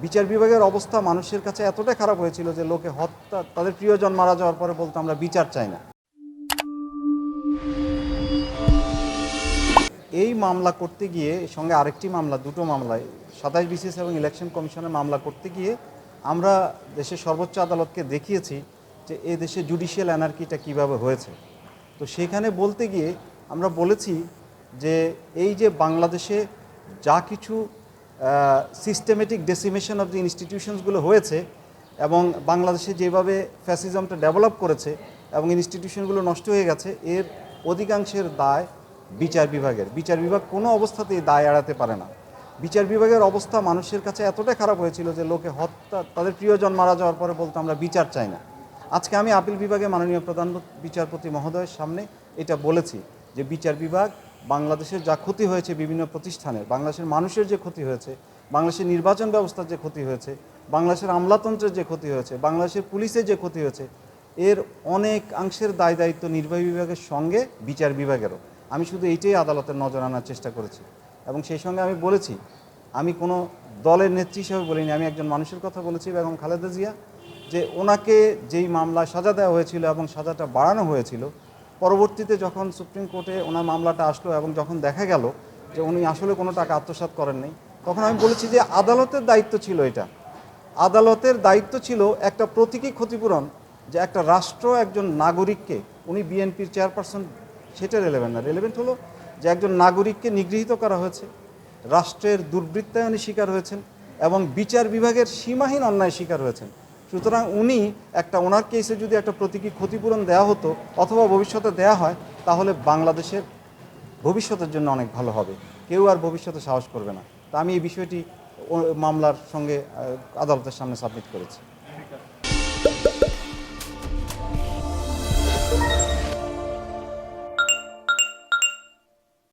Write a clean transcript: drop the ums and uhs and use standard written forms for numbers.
বিচার বিভাগের অবস্থা মানুষের কাছে এতটা খারাপ হয়েছিল যে লোকে হত্যা, তাদের প্রিয়জন মারা যাওয়ার পরে বলতো আমরা বিচার চাই না। এই মামলা করতে গিয়ে সঙ্গে আরেকটি মামলা, দুটো মামলায় ২৭ বিসিএস এবং ইলেকশন কমিশনের মামলা করতে গিয়ে আমরা দেশের সর্বোচ্চ আদালতকে দেখিয়েছি যে এ দেশে জুডিশিয়াল অ্যানার্কিটা কীভাবে হয়েছে। তো সেখানে বলতে গিয়ে আমরা বলেছি যে এই যে বাংলাদেশে যা কিছু সিস্টেমেটিক ডেসিমেশন অফ দি ইনস্টিটিউশনসগুলো হয়েছে এবং বাংলাদেশে যেভাবে ফ্যাসিজমটা ডেভেলপ করেছে এবং ইনস্টিটিউশনগুলো নষ্ট হয়ে গেছে, এর অধিকাংশের দায় বিচার বিভাগের। বিচার বিভাগ কোনো অবস্থাতেই দায় এড়াতে পারে না। বিচার বিভাগের অবস্থা মানুষের কাছে এতটা খারাপ হয়েছিল যে লোকে হত্যা, তাদের প্রিয়জন মারা যাওয়ার পরে বলতো আমরা বিচার চাই না। আজকে আমি আপিল বিভাগে মাননীয় প্রধান বিচারপতি মহোদয়ের সামনে এটা বলেছি যে বিচার বিভাগ বাংলাদেশের যা ক্ষতি হয়েছে, বিভিন্ন প্রতিষ্ঠানের, বাংলাদেশের মানুষের যে ক্ষতি হয়েছে, বাংলাদেশের নির্বাচন ব্যবস্থার যে ক্ষতি হয়েছে, বাংলাদেশের আমলাতন্ত্রের যে ক্ষতি হয়েছে, বাংলাদেশের পুলিশের যে ক্ষতি হয়েছে, এর অনেকাংশের দায় দায়িত্ব নির্বাহী বিভাগের সঙ্গে বিচার বিভাগেরও। আমি শুধু এইটাই আদালতের নজর আনার চেষ্টা করেছি এবং সেই সঙ্গে আমি বলেছি, আমি কোনো দলের নেত্রী হিসেবে বলিনি, আমি একজন মানুষের কথা বলেছি, বেগম খালেদা জিয়া, যে ওনাকে যেই মামলায় সাজা দেওয়া হয়েছিল এবং সাজাটা বাড়ানো হয়েছিল, পরবর্তীতে যখন সুপ্রিম কোর্টে ওনার মামলাটা আসলো এবং যখন দেখা গেল যে উনি আসলে কোনো টাকা আত্মসাৎ করেন নাই, তখন আমি বলেছি যে আদালতের দায়িত্ব ছিল, এটা আদালতের দায়িত্ব ছিল একটা প্রতীকী ক্ষতিপূরণ, যে একটা রাষ্ট্র একজন নাগরিককে, উনি বিএনপির চেয়ারপারসন, সেটা রেলেভেন্ট না, রেলেভেন্ট হলো যে একজন নাগরিককে নিগৃহীত করা হয়েছে, রাষ্ট্রের দুর্বৃত্তায়নের শিকার হয়েছেন এবং বিচার বিভাগের সীমাহীন অন্যায় শিকার হয়েছেন। সুতরাং উনি ওনার কেসে যদি একটা প্রতীকী ক্ষতিপূরণ দেওয়া হতো অথবা ভবিষ্যতে দেওয়া হয়, তাহলে বাংলাদেশের ভবিষ্যতের জন্য অনেক ভালো হবে, কেউ আর ভবিষ্যতে সাহস করবে না। তা আমি এই বিষয়টি মামলার সঙ্গে আদালতের সামনে সাবমিট করেছি।